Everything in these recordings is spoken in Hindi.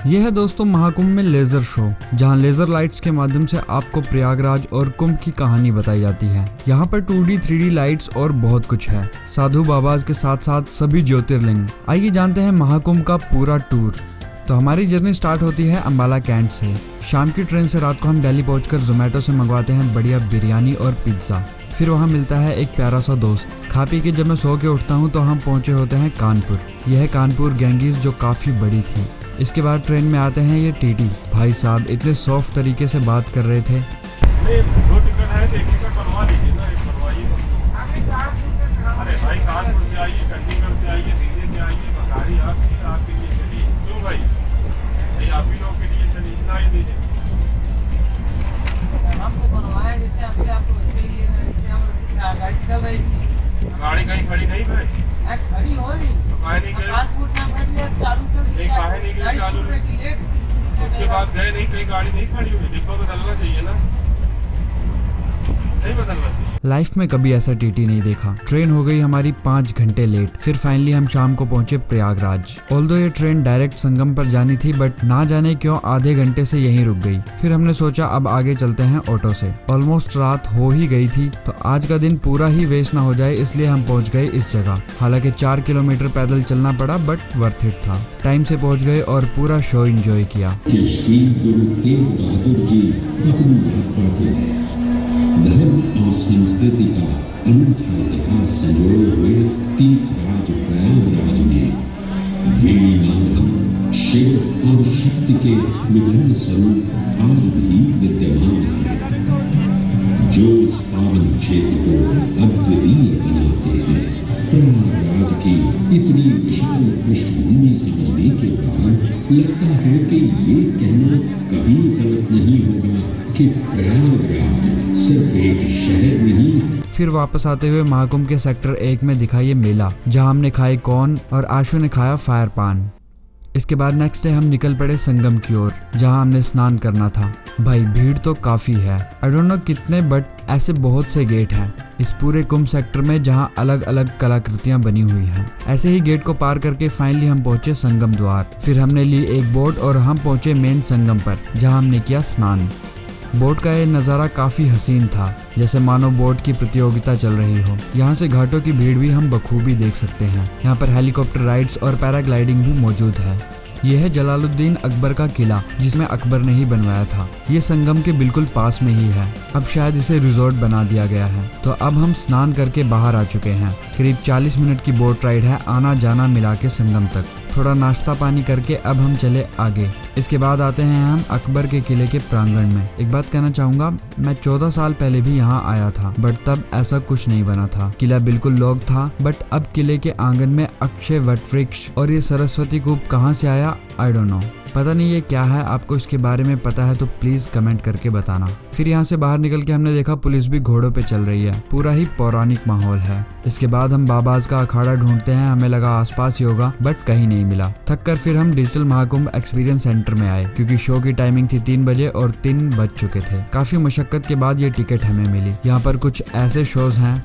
यह है दोस्तों महाकुंभ में लेजर शो, जहां लेजर लाइट्स के माध्यम से आपको प्रयागराज और कुंभ की कहानी बताई जाती है। यहाँ पर 2D 3D लाइट्स और बहुत कुछ है, साधु बाबाज के साथ साथ सभी ज्योतिर्लिंग। आइए जानते हैं महाकुंभ का पूरा टूर। तो हमारी जर्नी स्टार्ट होती है अंबाला कैंट से। शाम की ट्रेन से रात को हम दिल्ली पहुंचकर जोमेटो से मंगवाते हैं बढ़िया बिरयानी और पिज्जा। फिर वहां मिलता है एक प्यारा सा दोस्त। खा पी के जब मैं सो के उठता हूं तो हम पहुंचे होते हैं कानपुर। यह है कानपुर गैंगीज जो काफी बड़ी थी। इसके बाद ट्रेन में आते हैं ये टीटी भाई साहब, इतने सॉफ्ट तरीके से बात कर रहे थे। दो टिकट है, एक टिकट बनवा लीजिए ना, एक बनवाइए। अरे भाई कानपुर से आइए, चंडीगढ़ से आइए, दिल्ली से आइए, गाड़ी आपके लिए चलिए। क्यों भाई? भाई आप ही लोग के लिए चलिए, इतना ही दीजिए। हमको बनवाया जैसे आपसे, आपको वैसे ही है ना, जैसे हम गाड़ी चल रही थी। गाड़ी कहीं खड़ी नहीं भाई, खड़ी हो रही तो काहे नहीं गए? कानपुर से हम चालू चल रही, काहे नहीं गए चालू? उसके बाद गए नहीं, कहीं गाड़ी नहीं खड़ी हुई, डिब्बा बदलना चाहिए ना, नहीं बदलना चाहिए। लाइफ में कभी ऐसा टीटी नहीं देखा। ट्रेन हो गई हमारी 5 घंटे लेट। फिर फाइनली हम शाम को पहुंचे प्रयागराज। ऑल्दो ये ट्रेन डायरेक्ट संगम पर जानी थी, बट ना जाने क्यों आधे घंटे से यहीं रुक गई। फिर हमने सोचा अब आगे चलते हैं ऑटो से। ऑलमोस्ट रात हो ही गई थी, तो आज का दिन पूरा ही वेस्ट ना हो जाए, इसलिए हम पहुंच गए इस जगह। हालांकि 4 किलोमीटर पैदल चलना पड़ा, बट वर्थ इट था। टाइम से पहुंच गए और पूरा शो एंजॉय किया। धर्म और संस्कृति का अनूठा इतिहास संजोए हुए तीर्थराज प्रयागराज में वीणानादम, शिव और शक्ति के विभिन्न स्वरूप आज भी विद्यमान है, जो इस पावन क्षेत्र को अद्वितीय बनाते हैं। प्रयागराज की इतनी विशाल पृष्ठभूमि समझने के बाद लगता है कि ये कहना कभी गलत नहीं होगा कि प्रयागराज सिर्फ एक शहर नहीं। फिर वापस आते हुए महाकुंभ के सेक्टर 1 में दिखा ये मेला, जहां हमने खाए कॉर्न और आशु ने खाया फायर पान। इसके बाद नेक्स्ट डे हम निकल पड़े संगम की ओर, जहां हमने स्नान करना था। भाई भीड़ तो काफी है, आई डोंट नो कितने, बट ऐसे बहुत से गेट हैं इस पूरे कुंभ सेक्टर में, जहां अलग अलग कलाकृतियां बनी हुई हैं। ऐसे ही गेट को पार करके फाइनली हम पहुंचे संगम द्वार। फिर हमने ली एक बोट और हम पहुंचे मेन संगम पर, जहां हमने किया स्नान। बोट का ये नज़ारा काफ़ी हसीन था, जैसे मानो बोट की प्रतियोगिता चल रही हो। यहाँ से घाटों की भीड़ भी हम बखूबी देख सकते हैं। यहाँ पर हेलीकॉप्टर राइड्स और पैराग्लाइडिंग भी मौजूद है। यह है जलालुद्दीन अकबर का किला, जिसमें अकबर ने ही बनवाया था। ये संगम के बिल्कुल पास में ही है। अब शायद इसे रिजॉर्ट बना दिया गया है। तो अब हम स्नान करके बाहर आ चुके हैं। करीब 40 मिनट की बोट राइड है, आना जाना मिला के संगम तक। थोड़ा नाश्ता पानी करके अब हम चले आगे। इसके बाद आते हैं हम अकबर के किले के प्रांगण में। एक बात कहना चाहूंगा, मैं 14 साल पहले भी यहाँ आया था, बट तब ऐसा कुछ नहीं बना था। किला बिल्कुल लॉक था, बट अब किले के आंगन में अक्षय वट वृक्ष और ये सरस्वती कूप कहाँ से आया, आई डोंट नो। पता नहीं ये क्या है, आपको इसके बारे में पता है तो प्लीज कमेंट करके बताना। फिर यहाँ से बाहर निकल के हमने देखा पुलिस भी घोड़ों पे चल रही है। पूरा ही पौराणिक माहौल है। इसके बाद हम बाबाज का अखाड़ा ढूंढते हैं। हमें लगा आसपास ही होगा, बट कहीं नहीं मिला। थक कर फिर हम डिजिटल महाकुंभ एक्सपीरियंस सेंटर में आए, क्योंकि शो की टाइमिंग थी 3 बजे और 3 बज चुके थे। काफी मशक्कत के बाद ये टिकट हमें मिली। यहाँ पर कुछ ऐसे शोज हैं।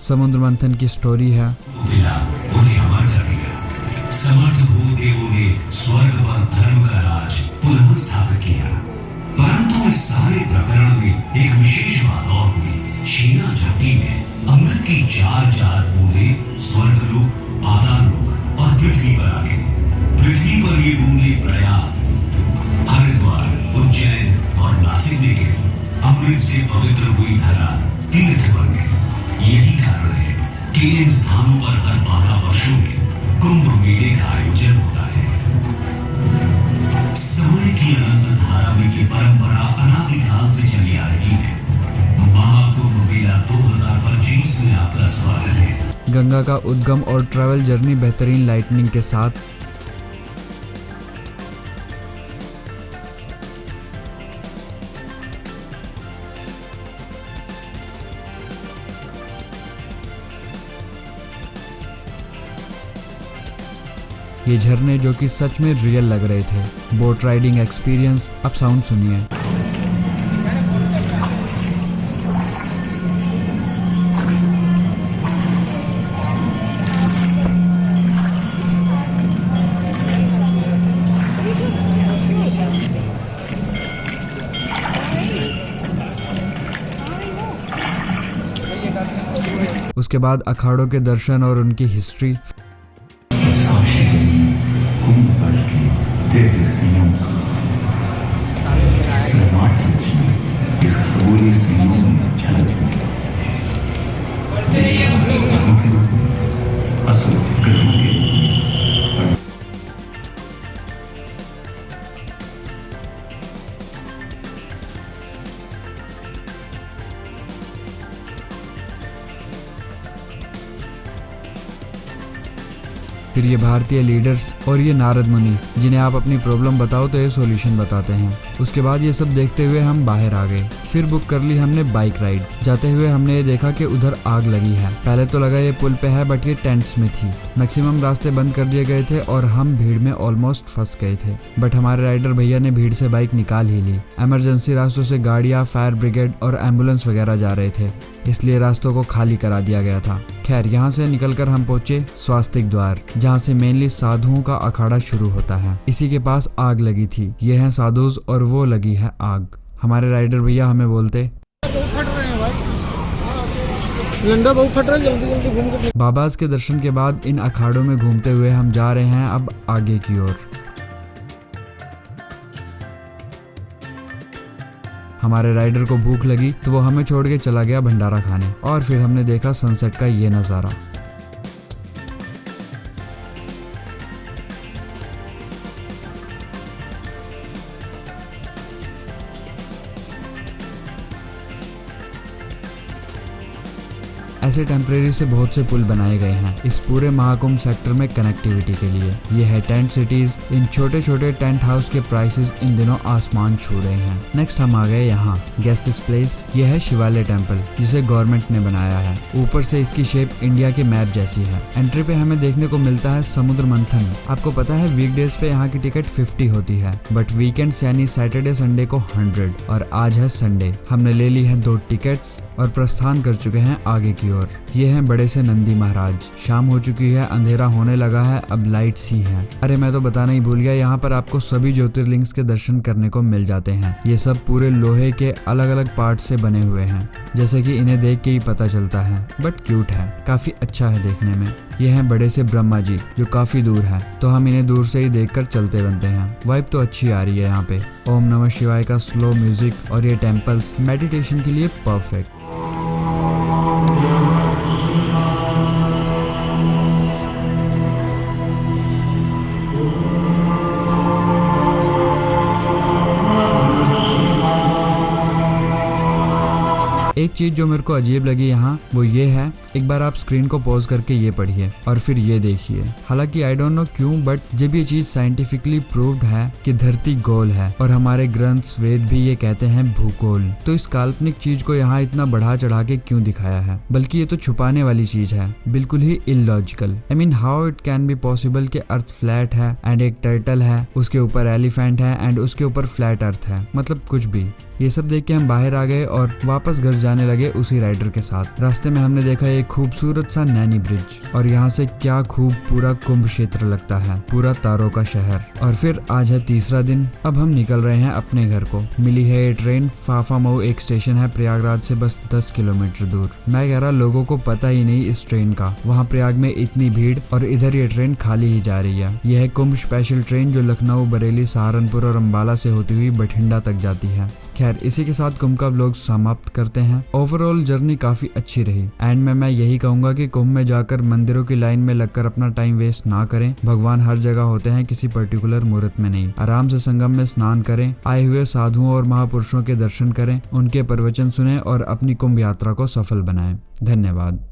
समुद्र मंथन की स्टोरी है। उन्हें अमर कर दिया। समर्थ हो देवों ने स्वर्ग पर धर्म का राज पुनः स्थापित किया। परंतु इस सारे प्रकरण में एक विशेष बात और हुई। छीना झपटी में अमृत की 4 बूंदें स्वर्गलोक, पाताललोक और पृथ्वी पर आ गई। पृथ्वी पर ये बूंदें प्रयाग, हरिद्वार, उज्जैन और नासिक में गिरी। अमृत से पवित्र हुई धरा तीर्थ बन गई। यही कारण है कि इन स्थानों पर हर 12 वर्षों में कुंभ मेले का आयोजन होता है। समय की अनंत धारा में की परंपरा अनादिकाल से चली आ रही है। महाकुंभ मेला 2025 में आपका स्वागत है। गंगा का उद्गम और ट्रैवल जर्नी बेहतरीन लाइटनिंग के साथ ये झरने जो कि सच में रियल लग रहे थे। बोट राइडिंग एक्सपीरियंस, अब साउंड सुनिए। उसके बाद अखाड़ों के दर्शन और उनकी हिस्ट्री। साक्षी बनी कुंभकर्ण के दिव्य संयोग का ब्रह्मांड की इस खगोलीय संयोग में झलक ग्रहों के रूप में, असुर ग्रहों के रूप में। फिर ये भारतीय लीडर्स और ये नारद मुनि जिन्हें आप अपनी प्रॉब्लम बताओ तो ये सॉल्यूशन बताते हैं। उसके बाद ये सब देखते हुए हम बाहर आ गए। फिर बुक कर ली हमने बाइक राइड। जाते हुए हमने ये देखा कि उधर आग लगी है। पहले तो लगा ये पुल पे है, बट ये टेंट्स में थी। मैक्सिमम रास्ते बंद कर दिए गए थे और हम भीड़ में ऑलमोस्ट फंस गए थे, बट हमारे राइडर भैया ने भीड़ से बाइक निकाल ही ली। इमरजेंसी रास्तों से गाड़ियां, फायर ब्रिगेड और एम्बुलेंस वगैरह जा रहे थे, इसलिए रास्तों को खाली करा दिया गया था। खैर, यहाँ से निकलकर हम पहुंचे स्वास्तिक द्वार, जहाँ से मेनली साधुओं का अखाड़ा शुरू होता है। इसी के पास आग लगी थी। ये है साधुज और वो लगी है आग। हमारे राइडर भैया हमें बोलते सिलेंडर बहुत फट रहा है, जल्दी जल्दी घूम के। बाबाज के दर्शन के बाद इन अखाड़ों में घूमते हुए हम जा रहे हैं अब आगे की ओर। हमारे राइडर को भूख लगी तो वो हमें छोड़ के चला गया भंडारा खाने, और फिर हमने देखा सनसेट का ये नज़ारा। ऐसे टेम्परेरी से बहुत से पुल बनाए गए हैं इस पूरे महाकुंभ सेक्टर में कनेक्टिविटी के लिए। ये है टेंट सिटीज। इन छोटे छोटे टेंट हाउस के प्राइसेस इन दिनों आसमान छू रहे हैं। नेक्स्ट हम आ गए यहाँ, गेस दिस प्लेस। ये है शिवालय टेम्पल, जिसे गवर्नमेंट ने बनाया है। ऊपर से इसकी शेप इंडिया के मैप जैसी है। एंट्री पे हमें देखने को मिलता है समुद्र मंथन। आपको पता है वीकडेज पे यहाँ की टिकट 50 होती है, बट वीकेंड्स यानी सैटरडे संडे को 100, और आज है संडे। हमने ले ली है 2 टिकट्स और प्रस्थान कर चुके हैं आगे की ओर। ये हैं बड़े से नंदी महाराज। शाम हो चुकी है, अंधेरा होने लगा है, अब लाइट्स ही हैं। अरे मैं तो बताना ही भूल गया, यहाँ पर आपको सभी ज्योतिर्लिंग्स के दर्शन करने को मिल जाते हैं। ये सब पूरे लोहे के अलग अलग पार्ट से बने हुए हैं, जैसे कि इन्हें देख के ही पता चलता है, बट क्यूट है, काफी अच्छा है देखने में। ये हैं बड़े से ब्रह्मा जी, जो काफी दूर है, तो हम इन्हें दूर से ही देखकर चलते बनते हैं। वाइब तो अच्छी आ रही है यहाँ पे। ओम नमः शिवाय का स्लो म्यूजिक और ये टेम्पल्स मेडिटेशन के लिए परफेक्ट। एक चीज जो मेरे को अजीब लगी यहाँ वो ये है, एक बार आप स्क्रीन को पॉज करके ये पढ़िए और फिर ये देखिए। हालांकि आई डोंट नो क्यों, बट जब ये चीज साइंटिफिकली प्रूव्ड है कि धरती गोल है और हमारे ग्रंथ वेद भी ये कहते हैं भूगोल, तो इस काल्पनिक चीज को यहाँ इतना बढ़ा चढ़ा के क्यों दिखाया है? बल्कि ये तो छुपाने वाली चीज है, बिल्कुल ही illogical. I mean how it can be possible कि अर्थ फ्लैट है एंड एक टर्टल है, उसके ऊपर एलिफेंट है एंड उसके ऊपर फ्लैट अर्थ है, मतलब कुछ भी। ये सब देख के हम बाहर आ गए और वापस घर जाने लगे उसी राइडर के साथ। रास्ते में हमने देखा एक खूबसूरत सा नैनी ब्रिज, और यहाँ से क्या खूब पूरा कुंभ क्षेत्र लगता है, पूरा तारों का शहर। और फिर आज है तीसरा दिन, अब हम निकल रहे हैं अपने घर को। मिली है ये ट्रेन, फाफामऊ एक स्टेशन है प्रयागराज से बस 10 किलोमीटर दूर। मैं कह रहा लोगों को पता ही नहीं इस ट्रेन का, वहाँ प्रयाग में इतनी भीड़ और इधर ये ट्रेन खाली ही जा रही है। यह है कुंभ स्पेशल ट्रेन जो लखनऊ, बरेली, सहारनपुर और अम्बाला से होती हुई बठिंडा तक जाती है। खैर, इसी के साथ कुंभ का व्लॉग समाप्त करते हैं। ओवरऑल जर्नी काफी अच्छी रही। एंड में मैं यही कहूंगा कि कुंभ में जाकर मंदिरों की लाइन में लगकर अपना टाइम वेस्ट ना करें। भगवान हर जगह होते हैं, किसी पर्टिकुलर मुहूर्त में नहीं। आराम से संगम में स्नान करें, आए हुए साधुओं और महापुरुषों के दर्शन करें, उनके प्रवचन सुने और अपनी कुंभ यात्रा को सफल बनाएं। धन्यवाद।